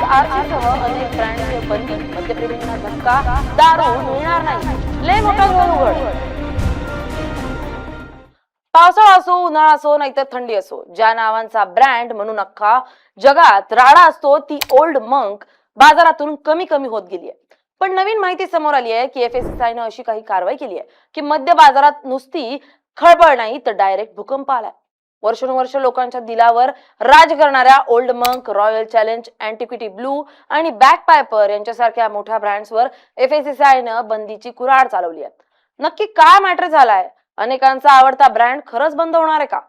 आरसीसह अनेक ब्रँडचे बंदी, मद्यप्रेमींना धक्का, दारू मिळणार नाही, लय मोठा झोल उघड. पावसाळा असो, उन्हाळा असो, नाहीतर थंडी असो, ज्या नावांचा ब्रँड म्हणून अख्खा जगात राडा असतो ती ओल्ड मंक बाजारातून कमी कमी होत गेली आहे. पण नवीन माहिती समोर आली आहे की एफएससीआयने अशी काही कारवाई केली आहे की मद्य बाजारात नुसती खळबळ नाही तर डायरेक्ट भूकंप आलाय. वर्षानुवर्ष लोकांच्या दिलावर राज करणाऱ्या Old Monk, Royal Challenge, Antiquity Blue आणि बॅक पायपर यांच्यासारख्या मोठ्या ब्रँड्सवर एफएससीआयनं बंदीची कुऱ्हाड चालवली आहे. नक्की काय मॅटर झालाय? अनेकांचा आवडता ब्रँड खरंच बंद होणार आहे का?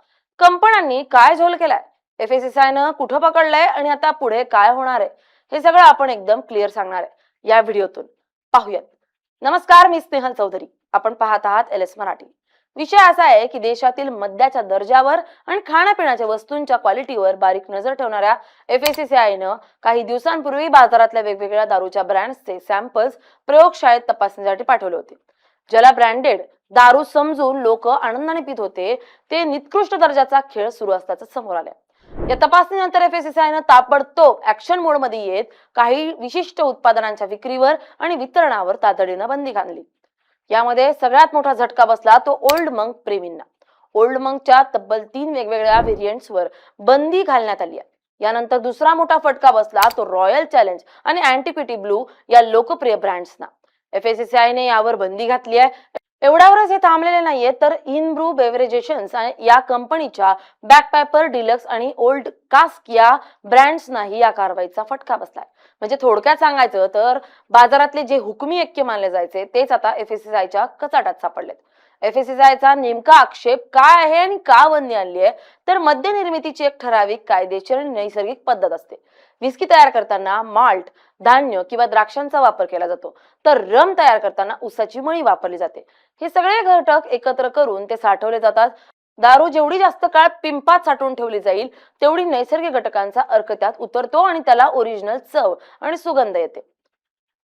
कंपन्यांनी काय झोल केलाय? एफएससीआयनं कुठं पकडलंय आणि आता पुढे काय होणार आहे? हे सगळं आपण एकदम क्लिअर सांगणार आहे या व्हिडिओतून. पाहूयात. नमस्कार, मी स्नेहल चौधरी. आपण पाहत आहात एलएस मराठी. विषय असा आहे की देशातील मद्याच्या दर्जावर आणि खाण्यापिण्याच्या वस्तूंच्या क्वालिटीवर बारीक नजर ठेवणाऱ्या एफएससीआयनं काही दिवसांपूर्वी बाजारातल्या वेगवेगळ्या दारूच्या ब्रँड्सचे सॅम्पल्स प्रयोगशाळेत तपासणीसाठी पाठवले होते. ज्याला ब्रँडेड दारू समजून लोक आनंदाने पित होते ते निकृष्ट दर्जाचा खेळ सुरू असल्याचं समोर आलं. या तपासणीनंतर एफएससीआयनं ताबडतोब ऍक्शन मोड मध्ये येत काही विशिष्ट उत्पादनांच्या विक्रीवर आणि वितरणावर तातडीनं बंदी घातली. यामध्ये सगळ्यात मोठा झटका बसला तो ओल्ड मंक प्रेमींना. ओल्ड मंकच्या तब्बल 3 वेगवेगळ्या व्हेरियंट्सवर बंदी घालण्यात आली आहे. यानंतर दुसरा मोठा फटका बसला तो रॉयल चॅलेंज आणि अँटिक्विटी ब्लू या लोकप्रिय ब्रँड्सना. एफएससीआयने यावर बंदी घातली आहे. एवढ्यावरच हे थांबलेले नाहीये तर इनब्रू बेव्हरेजेशन्स या कंपनीच्या बॅक पायपर, डिलक्स आणि ओल्ड कास्क या ब्रँड्सनाही या कारवाईचा फटका बसलाय. म्हणजे थोडक्यात सांगायचं तर बाजारातले जे हुकमी ऐक्य मानले जायचे तेच आता एफएससीआयच्या कचाट्यात सापडलेत. एफएससीआयचा नेमका आक्षेप काय आहे आणि का बंदी आणली आहे? तर मद्य निर्मितीची एक ठराविक, कायदेशीर आणि नैसर्गिक पद्धत असते. विस्की तयार करताना माल्ट, धान्य किंवा द्राक्षांचा वापर केला जातो, तर रम तयार करताना ऊसाची मळी वापरली जाते. हे सगळे घटक एकत्र करून ते साठवले जातात. दारू जेवढी जास्त काळ पिंपात साठवून ठेवली जाईल तेवढी नैसर्गिक घटकांचा अर्क त्यात उतरतो आणि त्याला ओरिजिनल चव आणि सुगंध येते.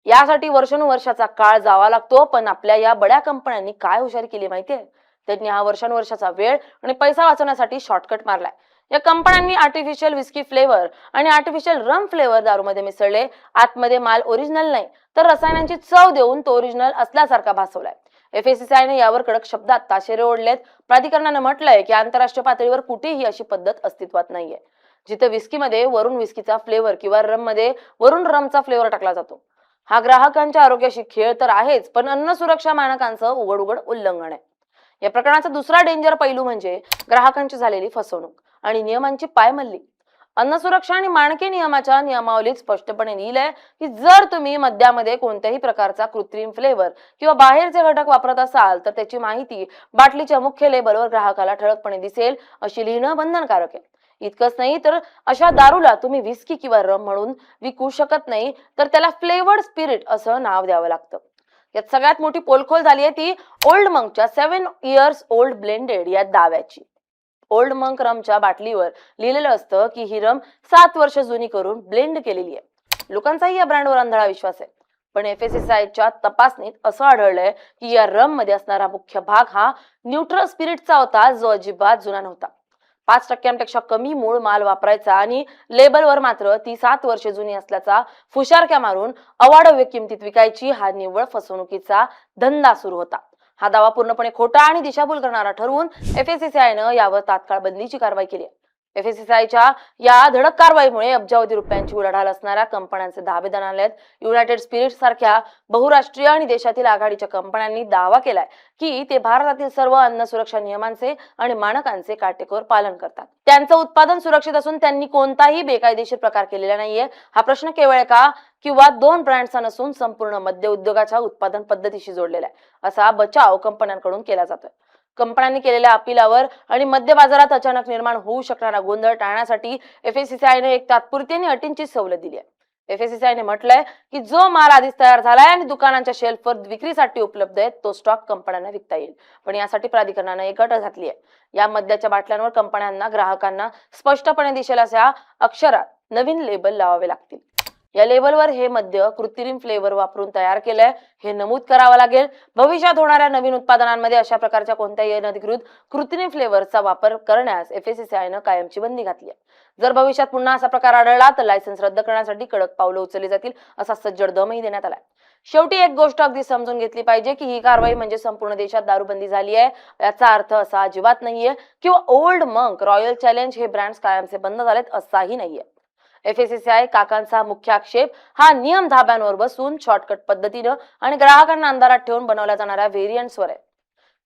यासाठी वर्षानुवर्षाचा काळ जावा लागतो. पण आपल्या या बड्या कंपन्यांनी काय हुशारी केली माहितीये? त्यांनी हा वर्षानुवर्षाचा वेळ आणि पैसा वाचवण्यासाठी शॉर्टकट मारलाय. या कंपन्यांनी आर्टिफिशियल विस्की फ्लेवर आणि आर्टिफिशियल रम फ्लेवर दारूमध्ये मिसळले. आतमध्ये माल ओरिजिनल नाही तर रसायनांची चव देऊन तो ओरिजिनल असल्यासारखा भासवलाय. एफएससीआयने यावर कडक शब्दात ताशेरे ओढलेत. प्राधिकरणाने म्हटलंय की आंतरराष्ट्रीय पातळीवर कुठेही अशी पद्धत अस्तित्वात नाहीये जिथे विस्कीमध्ये वरून विस्कीचा फ्लेवर किंवा रम मध्ये वरून रमचा फ्लेवर टाकला जातो. हा ग्राहकांच्या आरोग्याशी खेळ तर आहेच, पण अन्न सुरक्षा मानकांचं उघड उघड उल्लंघन आहे. या प्रकरणाचा दुसरा डेंजर पैलू म्हणजे ग्राहकांची झालेली फसवणूक आणि नियमांची पायमल्ली. अन्न सुरक्षा आणि मानके नियमाच्या नियमावलीत स्पष्टपणे लिहिलंय की जर तुम्ही मद्यामध्ये कोणत्याही प्रकारचा कृत्रिम फ्लेवर किंवा बाहेरचे घटक वापरत असाल तर त्याची माहिती बाटलीच्या मुख्य लेबलवर ग्राहकाला ठळकपणे दिसेल अशी लिहिणं बंधनकारक आहे. इतकंच नाही तर अशा दारूला तुम्ही विस्की किंवा रम म्हणून विकू शकत नाही तर त्याला फ्लेवर्ड स्पिरिट असं नाव द्यावं लागतं. यात सगळ्यात मोठी पोलखोल झाली आहे ती ओल्ड मंकच्या 7 इयर्स ओल्ड ब्लेंडेड या दाव्याची. ओल्ड मंक रमच्या बाटलीवर लिहिलेलं असतं की ही रम 7 वर्ष जुनी करून ब्लेंड केलेली आहे. लोकांचाही या ब्रँडवर अंधळा विश्वास आहे. पण एफएससीआयच्या तपासणीत असं आढळलंय की या रम मध्ये असणारा मुख्य भाग हा न्यूट्रल स्पिरिटचा होता जो अजिबात जुना नव्हता. 5% कमी मूळ माल वापरायचा आणि लेबलवर मात्र ती 7 वर्षे जुनी असल्याचा फुशारक्या मारून अवाढव्य किमतीत विकायची हा निव्वळ फसवणुकीचा धंदा सुरू होता. हा दावा पूर्णपणे खोटा आणि दिशाभूल करणारा ठरवून एफएससीआयनं यावर तात्काळ बंदीची कारवाई केली आहे. एफएससीआयच्या या धडक कारवाईमुळे अब्जावधी रुपयांची उलाढाल असणाऱ्या कंपन्यांचे धाबे दणाणलेत. युनायटेड स्पिरिट्स सारख्या बहुराष्ट्रीय आणि देशातील आघाडीच्या कंपन्यांनी दावा केलाय की ते भारतातील सर्व अन्न सुरक्षा नियमांचे आणि मानकांचे काटेकोर पालन करतात. त्यांचं उत्पादन सुरक्षित असून त्यांनी कोणताही बेकायदेशीर प्रकार केलेला नाहीये. हा प्रश्न केवळ एका किंवा 2 ब्रँड्सचा नसून संपूर्ण मद्य उद्योगाच्या उत्पादन पद्धतीशी जोडलेला आहे असा बचाव कंपन्यांकडून केला जातोय. कंपन्यांनी केलेल्या अपिलावर आणि मद्य बाजारात अचानक निर्माण होऊ शकणारा गोंधळ टाळण्यासाठी एफएससीआयने एक तात्पुरती आणि अटींची सवलत दिली आहे. एफएससीआयने म्हटलंय की जो माल आधीच तयार झालाय आणि दुकानांच्या शेल्फवर विक्रीसाठी उपलब्ध आहे तो स्टॉक कंपन्यांना विकता येईल. पण यासाठी प्राधिकरणाने एक अट घातली आहे. या मद्याच्या बाटल्यांवर कंपन्यांना ग्राहकांना स्पष्टपणे दिसेल अशा अक्षरात नवीन लेबल लावावे लागतील. या लेबलवर हे मद्य कृत्रिम फ्लेवर वापरून तयार केलंय हे नमूद करावं लागेल. भविष्यात होणाऱ्या नवीन उत्पादनांमध्ये अशा प्रकारच्या कोणत्याही अनधिकृत कृत्रिम फ्लेवरचा वापर करण्यास FSSAIनं कायमची बंदी घातली आहे. जर भविष्यात पुन्हा असा प्रकार आढळला तर लायसन्स रद्द करण्यासाठी कडक पावलं उचलली जातील असा सज्जड दमही देण्यात आलाय. शेवटी एक गोष्ट अगदी समजून घेतली पाहिजे की ही कारवाई म्हणजे संपूर्ण देशात दारूबंदी झाली आहे याचा अर्थ असा अजिबात नाहीये किंवा ओल्ड मंक, रॉयल चॅलेंज हे ब्रँड्स कायमचे बंद झालेत असाही नाहीये. FSSAI काकांचा मुख्य आक्षेप हा नियम धाब्यांवर बसून शॉर्टकट पद्धतीनं आणि ग्राहकांना अंधारात ठेवून बनवल्या जाणाऱ्या व्हेरियंट्सवर आहे.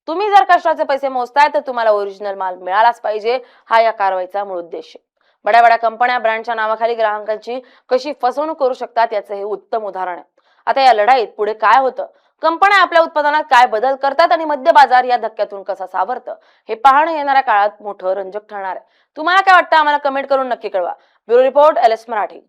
तुम्ही जर कष्टाचे पैसे मोजताय तर तुम्हाला ओरिजिनल माल मिळालाच पाहिजे हा या कारवाईचा मूळ उद्देश आहे. बड्या बड्या कंपन्या ब्रँडच्या नावाखाली ग्राहकांची कशी फसवणूक करू शकतात याचं हे उत्तम उदाहरण आहे. आता या लढाईत पुढे काय होतं, कंपन्या आपल्या उत्पादनात काय बदल करतात आणि मद्य बाजार या धक्क्यातून कसा सावरतं हे पाहणं येणाऱ्या काळात मोठं रंजक ठरणार आहे. तुम्हाला काय वाटतं आम्हाला कमेंट करून नक्की कळवा. Bureau report LS Marathi.